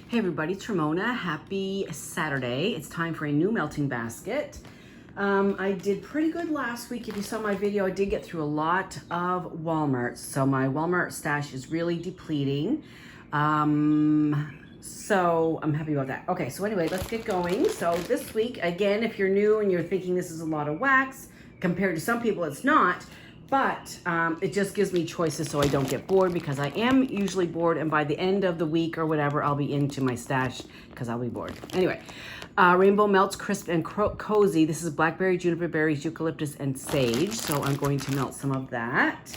Hey everybody, it's Ramona. Happy Saturday. It's time for a new melting basket. I did pretty good last week. If you saw my video, I did get through a lot of Walmart. So my Walmart stash is really depleting. So I'm happy about that. Okay, so anyway, let's get going. So this week, again, if you're new and you're thinking this is a lot of wax, compared to some people it's not, but it just gives me choices so I don't get bored, because I am usually bored, and by the end of the week or whatever, I'll be into my stash because I'll be bored. Anyway, Rainbow Melts Crisp and Cozy. This is blackberry, juniper berries, eucalyptus, and sage. So I'm going to melt some of that.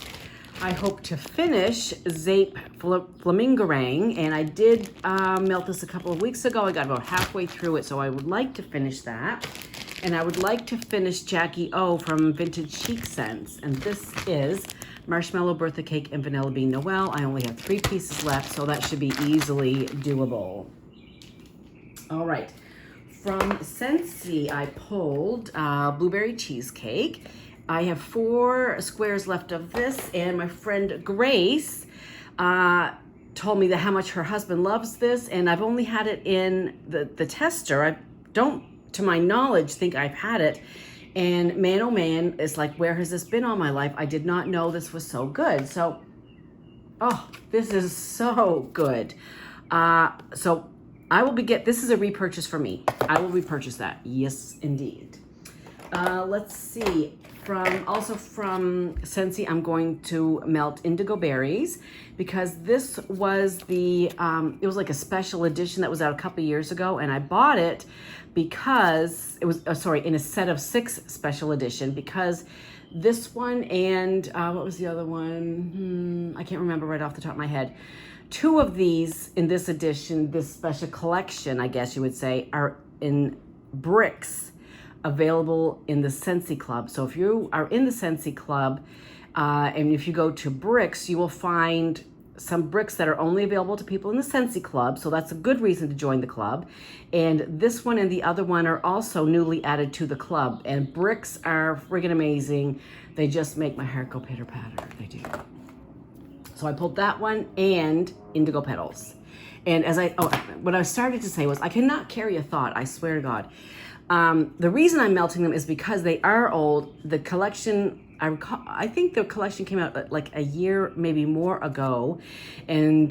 I hope to finish Zape Flamingarang, and I did melt this a couple of weeks ago. I got about halfway through it, so I would like to finish that. And I would like to finish Jackie O from Vintage Chic Scents. And this is Marshmallow Birthday Cake and Vanilla Bean Noel. I only have 3 pieces left, so that should be easily doable. All right. From Scentsy, I pulled Blueberry Cheesecake. I have 4 squares left of this, and my friend Grace told me how much her husband loves this, and I've only had it in the tester. I don't, to my knowledge, think I've had it. And man, oh man, it's like, where has this been all my life? I did not know this was so good. So, oh, this is so good. So I will this is a repurchase for me. I will repurchase that. Yes, indeed. Let's see. Also from Scentsy, I'm going to melt Indigo Berries, because this was it was like a special edition that was out a couple years ago, and I bought it because it was, in a set of 6 special edition, because this one and, what was the other one? I can't remember right off the top of my head. 2 of these in this edition, this special collection, I guess you would say, are in bricks, available in the Scentsy Club. So if you are in the Scentsy Club, and if you go to bricks, you will find some bricks that are only available to people in the Scentsy Club. So that's a good reason to join the club. And this one and the other one are also newly added to the club. And bricks are friggin' amazing. They just make my heart go pitter patter. They do. So I pulled that one and Indigo Petals. And what I started to say was, I cannot carry a thought, I swear to God. The reason I'm melting them is because they are old. The collection, I think the collection came out like a year, maybe more ago. And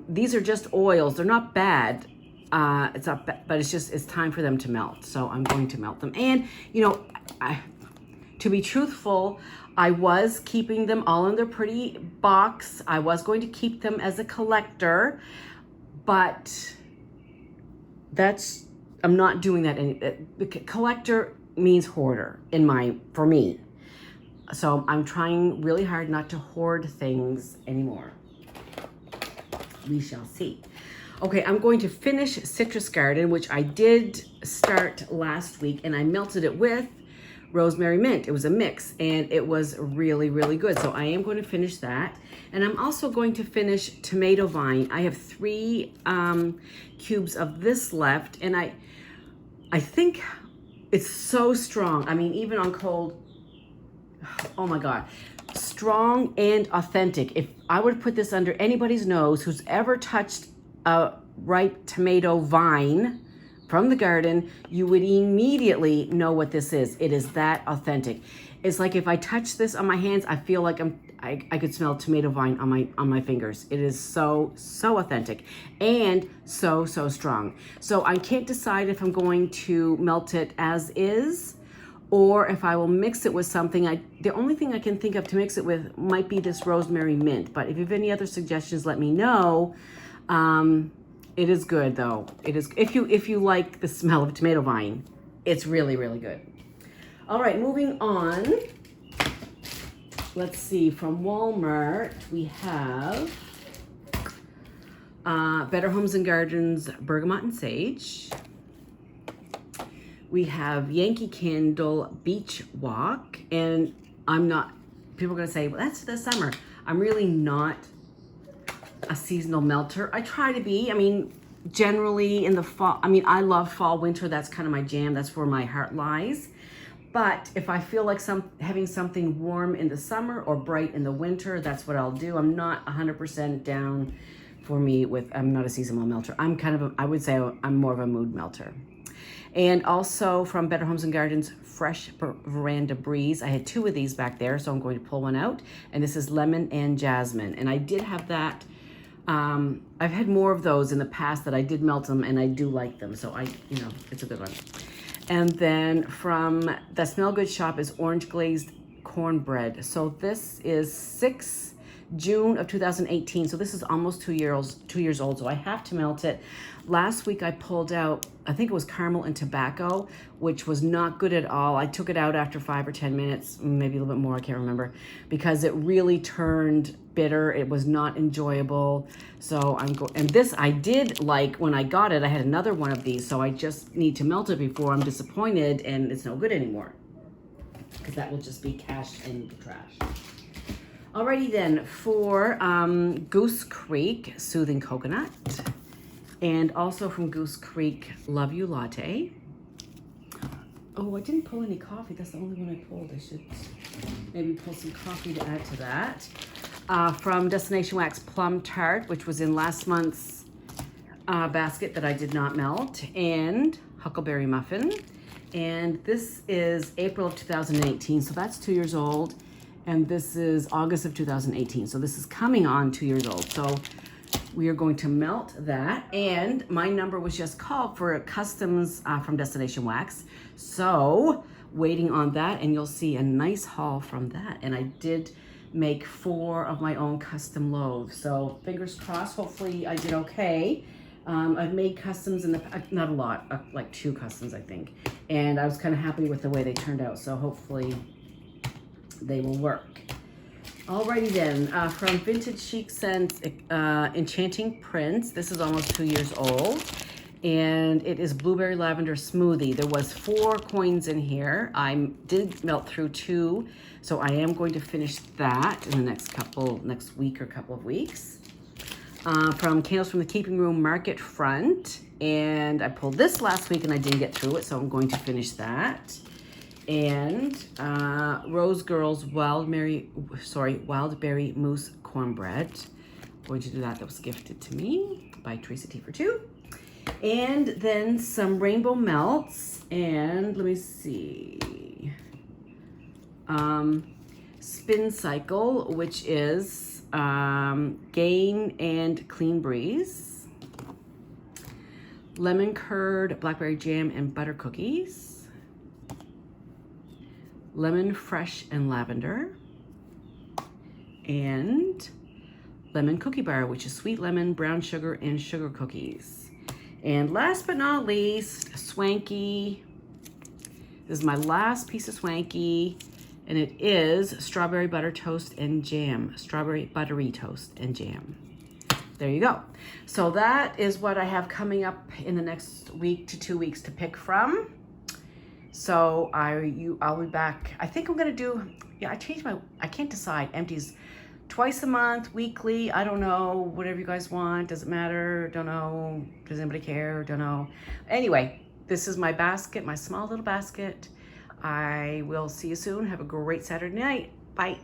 these are just oils. They're not bad. It's not bad, but it's time for them to melt. So I'm going to melt them. And, to be truthful, I was keeping them all in their pretty box. I was going to keep them as a collector, but I'm not doing that. Collector means hoarder for me. So I'm trying really hard not to hoard things anymore. We shall see. Okay, I'm going to finish Citrus Garden, which I did start last week, and I melted it with Rosemary Mint. It was a mix, and it was really, really good. So I am going to finish that. And I'm also going to finish Tomato Vine. I have 3 cubes of this left, and I think it's so strong. I mean, even on cold, oh my God, strong and authentic. If I would put this under anybody's nose who's ever touched a ripe tomato vine from the garden, you would immediately know what this is. It is that authentic. It's like if I touch this on my hands, I feel like I could smell tomato vine on my fingers. It is so authentic and so strong. So I can't decide if I'm going to melt it as is or if I will mix it with something. The only thing I can think of to mix it with might be this Rosemary Mint. But if you have any other suggestions, let me know. It is good though. It is, if you like the smell of tomato vine, it's really, really good. All right, moving on. Let's see, from Walmart, we have Better Homes and Gardens Bergamot and Sage. We have Yankee Candle Beach Walk, and people are gonna say, well, that's the summer. I'm really not a seasonal melter. I try to be. I mean, generally in the fall, I love fall, winter. That's kind of my jam. That's where my heart lies. But if I feel like having something warm in the summer or bright in the winter, that's what I'll do. I'm not 100% down for me with, I'm not a seasonal melter. I'm kind of, I would say I'm more of a mood melter. And also from Better Homes and Gardens, Fresh Veranda Breeze. I had 2 of these back there, so I'm going to pull one out. And this is lemon and jasmine. And I did have that. I've had more of those in the past that I did melt them, and I do like them. So it's a good one. And then from the Smell Good shop is Orange Glazed Cornbread. So this is June of 2018. So this is almost 2 years old. So I have to melt it. Last week I pulled out, I think it was caramel and tobacco, which was not good at all. I took it out after 5 or 10 minutes, maybe a little bit more, I can't remember, because it really turned bitter. It was not enjoyable. So and this I did like when I got it. I had another one of these, so I just need to melt it before I'm disappointed and it's no good anymore, because that will just be cashed in the trash. Alrighty then, for Goose Creek Soothing Coconut, and also from Goose Creek Love You Latte. Oh, I didn't pull any coffee. That's the only one I pulled. I should maybe pull some coffee to add to that. From Destination Wax Plum Tart, which was in last month's basket that I did not melt, and Huckleberry Muffin. And this is April of 2018, so that's 2 years old. And this is August of 2018. So this is coming on 2 years old. So we are going to melt that. And my number was just called for customs from Destination Wax. So waiting on that, and you'll see a nice haul from that. And I did make 4 of my own custom loaves. So fingers crossed, hopefully I did okay. I've made customs in the, not a lot, like 2 customs, I think. And I was kind of happy with the way they turned out. So hopefully they will work. Alrighty then, from Vintage Chic Scents, Enchanting Prince. This is almost 2 years old, and it is Blueberry Lavender Smoothie. There was 4 coins in here. I did melt through 2, so I am going to finish that in the next week or couple of weeks. From Candles from the Keeping Room Market Front, and I pulled this last week and I didn't get through it, so I'm going to finish that. And Rose Girls Wildberry Mousse Cornbread. I'm going to do that. That was gifted to me by Teresa T for 2. And then some Rainbow Melts. And let me see. Spin Cycle, which is Gain and Clean Breeze. Lemon Curd, Blackberry Jam, and Butter Cookies. Lemon Fresh and Lavender, and Lemon Cookie Bar, which is sweet lemon, brown sugar, and sugar cookies. And last but not least, Swanky. This is my last piece of Swanky, and it is Strawberry Butter Toast and Jam. Strawberry Buttery Toast and Jam. There you go. So that is what I have coming up in the next week to 2 weeks to pick from. So I'll be back. I think I'm gonna do, I can't decide, empties twice a month, weekly, I don't know, whatever you guys want, doesn't matter, don't know, does anybody care, don't know. Anyway, this is my basket, my small little basket. I will see you soon. Have a great Saturday night. Bye.